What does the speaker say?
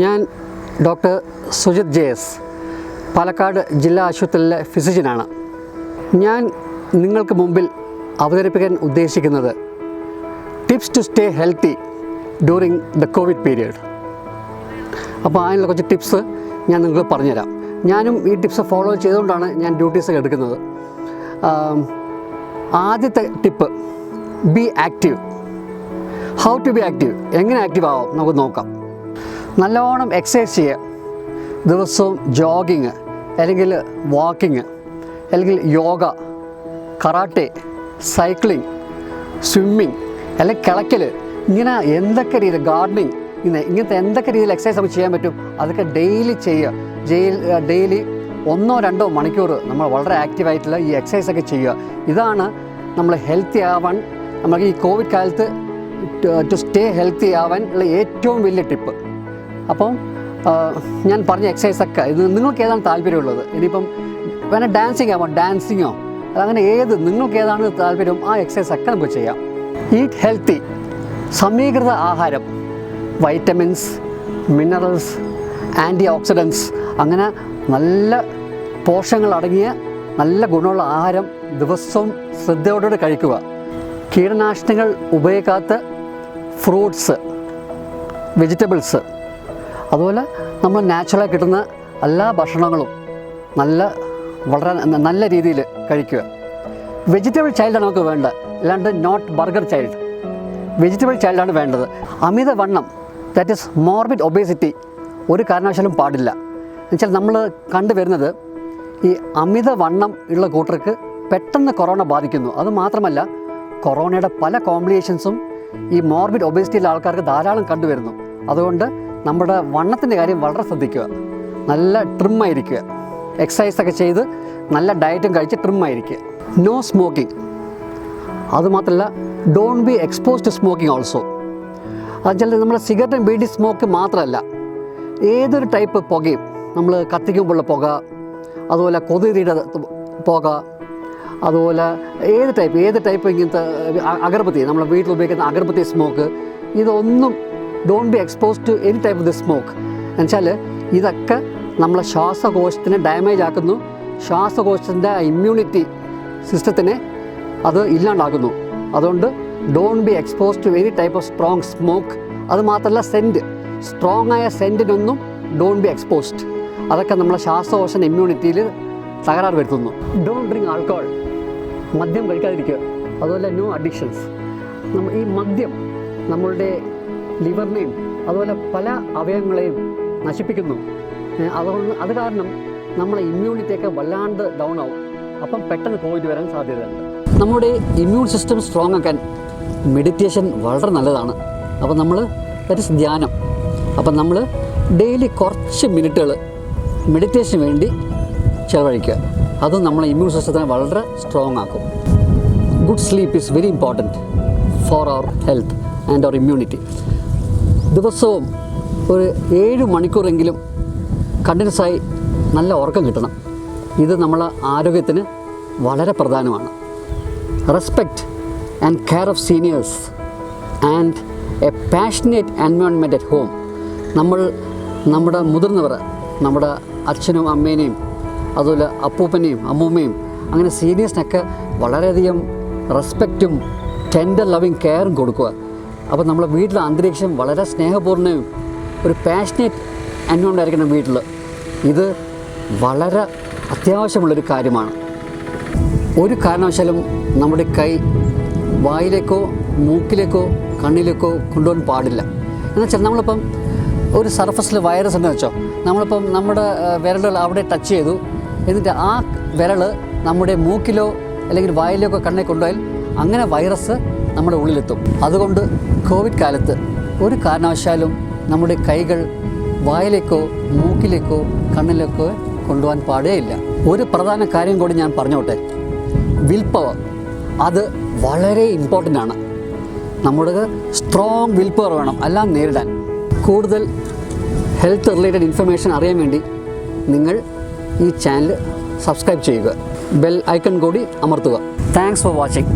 ഞാൻ doctor Sujith JS Palakkad ജില്ലാ ആശുപത്രിയിലെ ഫിസിഷ്യനാണ്. ഞാൻ നിങ്ങൾക്ക് മുമ്പിൽ അവതരിപ്പിക്കാൻ ഉദ്ദേശിക്കുന്നത് tips to stay healthy during the COVID period. അപ്പോൾ അതിനുള്ള കുറച്ച് ടിപ്സ് ഞാൻ നിങ്ങൾക്ക് പറഞ്ഞുതരാം. ഞാനും ഈ ടിപ്സ് ഫോളോ ചെയ്തുകൊണ്ടാണ് ഞാൻ ഡ്യൂട്ടീസ് എടുക്കുന്നത്. ആദ്യത്തെ tip, be active. How to be active, എങ്ങനെ ആക്റ്റീവ് ആവാം നമുക്ക് നോക്കാം. നല്ലോണം എക്സസൈസ് ചെയ്യുക. ദിവസവും ജോഗിങ്, അല്ലെങ്കിൽ വാക്കിങ്, അല്ലെങ്കിൽ യോഗ, കറാട്ടെ, സൈക്ലിംഗ്, സ്വിമ്മിങ്, അല്ലെങ്കിൽ കിളയ്ക്കൽ, ഇങ്ങനെ എന്തൊക്കെ രീതിയിൽ ഗാർഡനിങ്, ഇങ്ങനത്തെ എന്തൊക്കെ രീതിയിൽ എക്സസൈസ് നമുക്ക് ചെയ്യാൻ പറ്റും അതൊക്കെ ഡെയിലി ചെയ്യുക. ഡെയിലി 1-2 മണിക്കൂർ നമ്മൾ വളരെ ആക്റ്റീവായിട്ടുള്ള ഈ എക്സസൈസൊക്കെ ചെയ്യുക. ഇതാണ് നമ്മൾ ഹെൽത്തി ആവാൻ, നമുക്ക് ഈ കോവിഡ് കാലത്ത് ടു സ്റ്റേ ഹെൽത്തി ആവാൻ ഉള്ള ഏറ്റവും വലിയ ടിപ്പ്. അപ്പം ഞാൻ പറഞ്ഞ എക്സസൈസൊക്കെ ഇത് നിങ്ങൾക്ക് ഏതാണ് താല്പര്യമുള്ളത്. ഇനിയിപ്പം വേണേൽ ഡാൻസിങ് ആവാം, ഡാൻസിങ്ങോ അതങ്ങനെ നിങ്ങൾക്ക് ഏതാണ് താല്പര്യം ആ എക്സസൈസൊക്കെ നമുക്ക് ചെയ്യാം. ഈറ്റ് ഹെൽത്തി, സമീകൃത ആഹാരം, വൈറ്റമിൻസ്, മിനറൽസ്, ആൻറ്റി ഓക്സിഡൻസ്, അങ്ങനെ നല്ല പോഷകങ്ങളടങ്ങിയ നല്ല ഗുണമുള്ള ആഹാരം ദിവസവും ശ്രദ്ധയോടുകൂടി കഴിക്കുക. കീടനാശിനികൾ ഉപയോഗിക്കാത്ത ഫ്രൂട്ട്സ്, വെജിറ്റബിൾസ്, അതുപോലെ നമ്മൾ നാച്ചുറലായി കിട്ടുന്ന എല്ലാ ഭക്ഷണങ്ങളും വളരെ നല്ല രീതിയിൽ കഴിക്കുക. വെജിറ്റബിൾ ചൈൽഡാണ് നമുക്ക് വേണ്ടത്, അല്ലാണ്ട് നോട്ട് ബർഗർ ചൈൽഡ്. വെജിറ്റബിൾ ചൈൽഡാണ് വേണ്ടത്. അമിതവണ്ണം, ദാറ്റ് ഈസ് മോർബിഡ് ഒബേസിറ്റി, ഒരു കാരണവശാലും പാടില്ല. എന്നുവെച്ചാൽ നമ്മൾ കണ്ടുവരുന്നത് ഈ അമിതവണ്ണം ഉള്ള കൂട്ടർക്ക് പെട്ടെന്ന് കൊറോണ ബാധിക്കുന്നു. അതുമാത്രമല്ല, കൊറോണയുടെ പല കോംപ്ലിക്കേഷൻസും ഈ മോർബിഡ് ഒബേസിറ്റിയിലുള്ള ആൾക്കാർക്ക് ധാരാളം കണ്ടുവരുന്നു. അതുകൊണ്ട് നമ്മുടെ വണ്ണത്തിൻ്റെ കാര്യം വളരെ ശ്രദ്ധിക്കുക. നല്ല ട്രിമ്മായിരിക്കുക, എക്സസൈസൊക്കെ ചെയ്ത് നല്ല ഡയറ്റും കഴിച്ച് ട്രിമ്മായിരിക്കുക. No smoking. അതുമാത്രമല്ല, don't be expose to smoking also. അതുവെച്ചാൽ നമ്മൾ സിഗരറ്റും ബീഡി സ്മോക്ക് മാത്രമല്ല, ഏതൊരു ടൈപ്പ് പുകയും, നമ്മൾ കത്തിക്കുമ്പോഴുള്ള പുക, അതുപോലെ കൊതുകിയുടെ പുക, അതുപോലെ ഏത് ടൈപ്പ് ഇങ്ങനത്തെ അഗർബത്തി, നമ്മൾ വീട്ടിൽ ഉപയോഗിക്കുന്ന അഗർബത്തി സ്മോക്ക്, ഇതൊന്നും don't be expose to any type of the smoke. എന്നുവെച്ചാൽ ഇതൊക്കെ നമ്മളെ ശ്വാസകോശത്തിനെ ഡാമേജ് ആക്കുന്നു, ശ്വാസകോശത്തിൻ്റെ ഇമ്മ്യൂണിറ്റി സിസ്റ്റത്തിനെ അത് ഇല്ലാണ്ടാക്കുന്നു. അതുകൊണ്ട് don't be expose to any type of strong smoke. അതുമാത്രമല്ല, സ്ട്രോങ് ആയ സെൻറ്റിനൊന്നും ഡോണ്ട് ബി എക്സ്പോസ്ഡ്. അതൊക്കെ നമ്മളെ ശ്വാസകോശ ഇമ്മ്യൂണിറ്റിയിൽ തകരാറ് വരുത്തുന്നു. ഡോണ്ട് ഡ്രിങ്ക് ആൽക്കഹോൾ, മദ്യം കഴിക്കാതിരിക്കുക. അതുപോലെ നോ അഡിക്ഷൻസ്. ഈ മദ്യം നമ്മളുടെ ലിവറിനെയും അതുപോലെ പല അവയവങ്ങളെയും നശിപ്പിക്കുന്നു. അത് കാരണം നമ്മളെ ഇമ്മ്യൂണിറ്റിയൊക്കെ വല്ലാണ്ട് ഡൗൺ ആവും. അപ്പം പെട്ടെന്ന് കോവിഡ് വരാൻ സാധ്യതയുണ്ട്. നമ്മുടെ ഇമ്മ്യൂൺ സിസ്റ്റം സ്ട്രോങ് ആക്കാൻ മെഡിറ്റേഷൻ വളരെ നല്ലതാണ്. അപ്പോൾ ദാറ്റ് ഈസ് ധ്യാനം. അപ്പം നമ്മൾ ഡെയിലി കുറച്ച് മിനിറ്റുകൾ മെഡിറ്റേഷന് വേണ്ടി ചിലവഴിക്കുക. അതും നമ്മളെ ഇമ്മ്യൂൺ സിസ്റ്റത്തിനെ വളരെ സ്ട്രോങ് ആക്കും. Good sleep is very important for our health and our immunity. ദിവസവും ഒരു 7 മണിക്കൂറെങ്കിലും കണ്ടിന്യൂസ് ആയി നല്ല ഉറക്കം കിട്ടണം. ഇത് നമ്മളെ ആരോഗ്യത്തിന് വളരെ പ്രധാനമാണ്. Respect and care of seniors and A passionate environment at home. നമ്മുടെ മുതിർന്നവർ, നമ്മുടെ അച്ഛനും അമ്മേനെയും അതുപോലെ അപ്പൂപ്പനെയും അമ്മൂമ്മയും അങ്ങനെ സീനിയേഴ്സിനൊക്കെ വളരെയധികം റെസ്പെക്റ്റും ടെൻഡർ ലവിങ് കെയറും കൊടുക്കുക. അപ്പോൾ നമ്മളെ വീട്ടിലെ അന്തരീക്ഷം വളരെ സ്നേഹപൂർണ്ണയും ഒരു പാഷനേറ്റ് എൻവയോൺമെൻ്റ് ആയിരിക്കണം വീട്ടിൽ. ഇത് വളരെ അത്യാവശ്യമുള്ളൊരു കാര്യമാണ്. ഒരു കാരണവശാലും നമ്മുടെ കൈ വായിലേക്കോ മൂക്കിലേക്കോ കണ്ണിലേക്കോ കൊണ്ടുപോകാൻ പാടില്ല. എന്നുവെച്ചാൽ നമ്മളിപ്പം ഒരു സർഫസിൽ വൈറസ് ഉണ്ടെന്ന് വെച്ചോ, നമ്മളിപ്പം നമ്മുടെ വിരലുകൾ അവിടെ ടച്ച് ചെയ്തു, എന്നിട്ട് ആ വിരൽ നമ്മുടെ മൂക്കിലോ അല്ലെങ്കിൽ വായിലേക്കോ കണ്ണിൽ കൊണ്ടുപോയാൽ അങ്ങനെ വൈറസ് നമ്മുടെ ഉള്ളിലെത്തും. അതുകൊണ്ട് കോവിഡ് കാലത്ത് ഒരു കാരണവശാലും നമ്മുടെ കൈകൾ വായിലേക്കോ മൂക്കിലേക്കോ കണ്ണിലേക്കോ കൊണ്ടുപോകാൻ പാടേയില്ല. ഒരു പ്രധാന കാര്യം കൂടി ഞാൻ പറഞ്ഞോട്ടെ, വിൽ പവർ. അത് വളരെ ഇമ്പോർട്ടൻ്റ് ആണ്. നമ്മുടെ സ്ട്രോങ് വിൽ പവർ വേണം എല്ലാം നേരിടാൻ. കൂടുതൽ ഹെൽത്ത് റിലേറ്റഡ് ഇൻഫർമേഷൻ അറിയാൻ വേണ്ടി നിങ്ങൾ ഈ ചാനൽ സബ്സ്ക്രൈബ് ചെയ്യുക, ബെൽ ഐക്കൺ കൂടി അമർത്തുക. Thanks for watching.